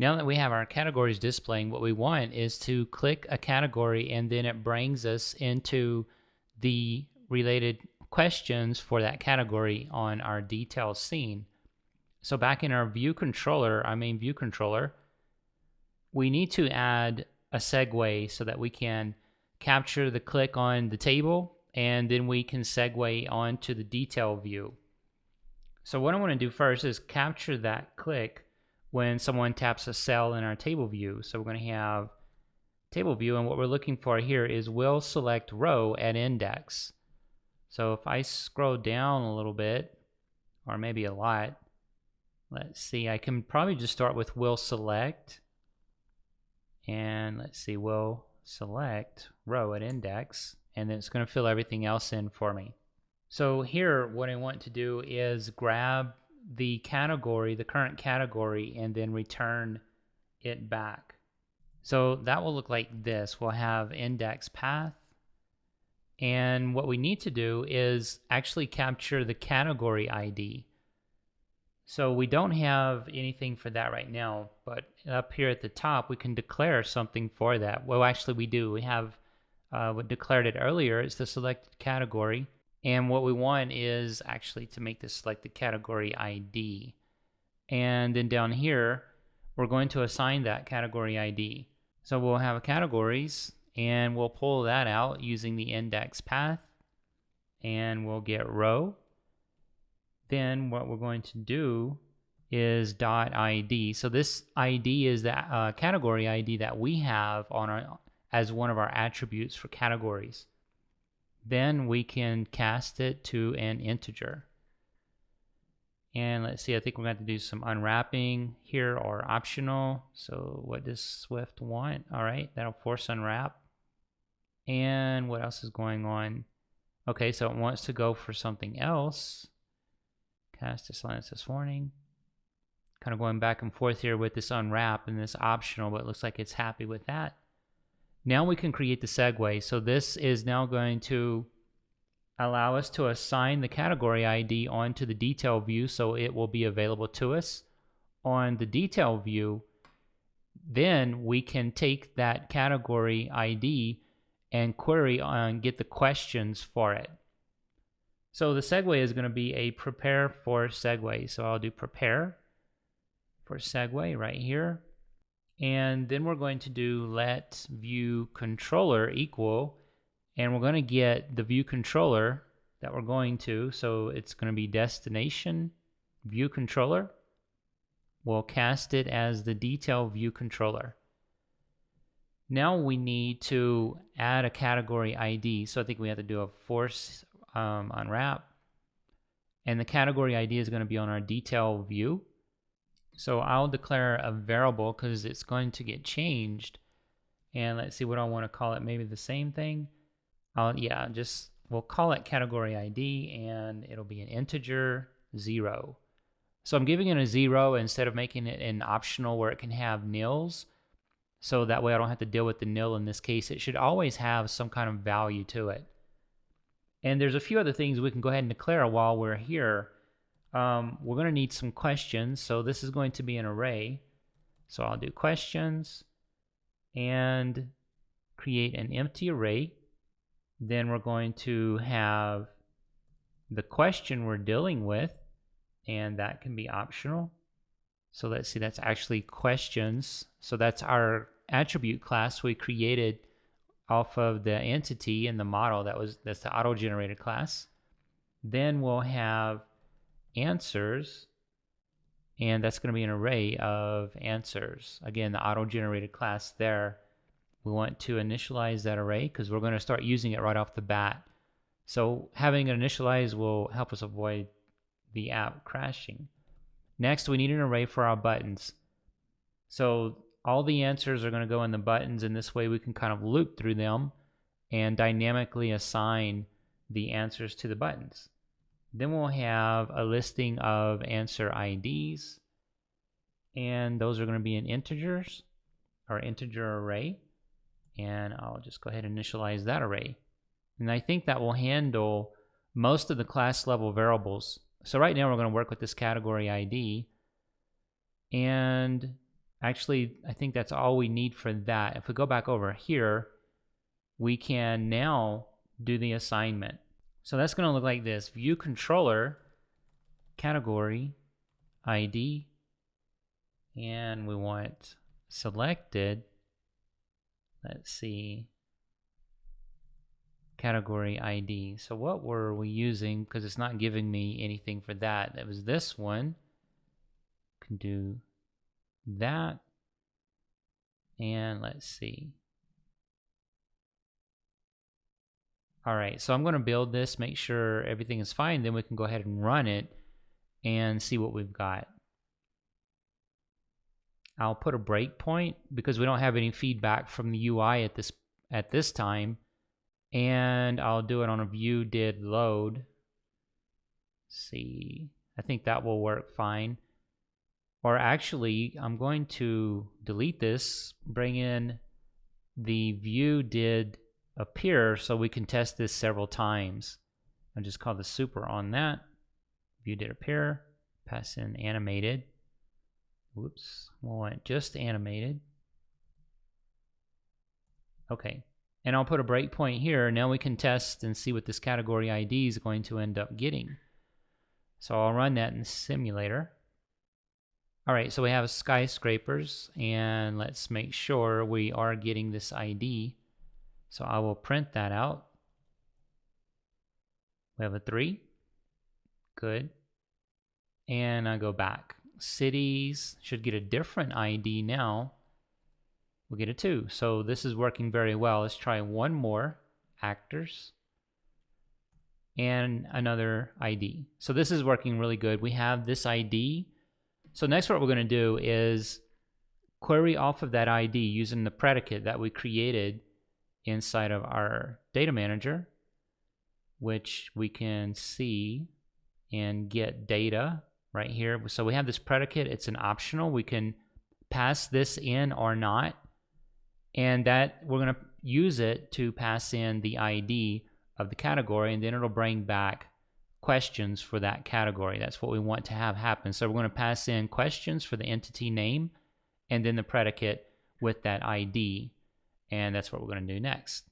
Now that we have our categories displaying, what we want is to click a category and then it brings us into the related questions for that category on our details scene. So back in our view controller, our main view controller, we need to add a segue so that we can capture the click on the table and then we can segue onto the detail view. So what I want to do first is capture that click when someone taps a cell in our table view. So we're going to have table view, and what we're looking for here is will select row at index. So if I scroll down a little bit, or maybe a lot, let's see, I can probably just start with will select, and let's see, will select row at index, and then it's going to fill everything else in for me. So here, what I want to do is grab the category, the current category, and then return it back. So that will look like this. We'll have index path, and what we need to do is actually capture the category ID. So we don't have anything for that right now, but up here at the top we can declare something for that. Well, actually we do. We have declared it earlier. It's the selected category. And what we want is actually to make this selected category ID. And then down here, we're going to assign that category ID. So we'll have categories, and we'll pull that out using the index path, and we'll get row. Then what we're going to do is .id. So this ID is the category ID that we have on our, as one of our attributes for categories. Then we can cast it to an integer. And let's see, I think we're going to do some unwrapping here, or optional. So what does Swift want? All right, that'll force unwrap. And what else is going on? Okay, so it wants to go for something else. Cast a silence this warning. Kind of going back and forth here with this unwrap and this optional, but it looks like it's happy with that. Now we can create the segue. So this is now going to allow us to assign the category ID onto the detail view, so it will be available to us on the detail view. Then we can take that category ID and query on, get the questions for it. So the segue is going to be a prepare for segue. So I'll do prepare for segue right here. And then we're going to do let view controller equal, and we're going to get the view controller that we're going to. So it's going to be destination view controller. We'll cast it as the detail view controller. Now we need to add a category ID. So I think we have to do a force unwrap. And the category ID is going to be on our detail view. So I'll declare a variable because it's going to get changed. And let's see what I want to call it. Maybe the same thing. We'll call it category ID, and it'll be an integer 0. So I'm giving it a 0 instead of making it an optional where it can have nils. So that way I don't have to deal with the nil in this case. It should always have some kind of value to it. And there's a few other things we can go ahead and declare while we're here. We're going to need some questions. So this is going to be an array. So I'll do questions and create an empty array. Then we're going to have the question we're dealing with, and that can be optional. So let's see, that's actually questions. So that's our attribute class we created off of the entity and the model. That's the auto-generated class. Then we'll have answers, and that's going to be an array of answers. Again, the auto-generated class there. We want to initialize that array because we're going to start using it right off the bat. So having it initialized will help us avoid the app crashing. Next, we need an array for our buttons. So all the answers are going to go in the buttons, and this way we can kind of loop through them and dynamically assign the answers to the buttons. Then we'll have a listing of answer IDs, and those are going to be in integers, or integer array. And I'll just go ahead and initialize that array. And I think that will handle most of the class level variables. So right now we're going to work with this category ID. And Actually, I think that's all we need for that. If we go back over here, we can now do the assignment. So that's going to look like this: view controller, category, ID, and we want selected. Let's see, category ID. So what were we using? Because it's not giving me anything for that. It was this one. Can do that. And let's see. All right, so I'm going to build this, make sure everything is fine, then we can go ahead and run it and see what we've got. I'll put a breakpoint because we don't have any feedback from the UI at this time, and I'll do it on a view did load. Let's see, I think that will work fine. Or actually, I'm going to delete this, bring in the view did appear so we can test this several times. I'll just call the super on that. View did appear, pass in animated. Whoops, we'll want just animated. Okay, and I'll put a breakpoint here. Now we can test and see what this category ID is going to end up getting. So I'll run that in the simulator. All right, so we have skyscrapers, and let's make sure we are getting this ID. So I will print that out. We have a 3. Good. And I go back. Cities should get a different ID now. We'll get a 2. So this is working very well. Let's try one more. Actors. And another ID. So this is working really good. We have this ID. So next what we're going to do is query off of that ID using the predicate that we created inside of our data manager, which we can see and get data right here. So we have this predicate. It's an optional. We can pass this in or not, and that we're going to use it to pass in the ID of the category, and then it'll bring back questions for that category. That's what we want to have happen. So we're going to pass in questions for the entity name and then the predicate with that ID. And that's what we're going to do next.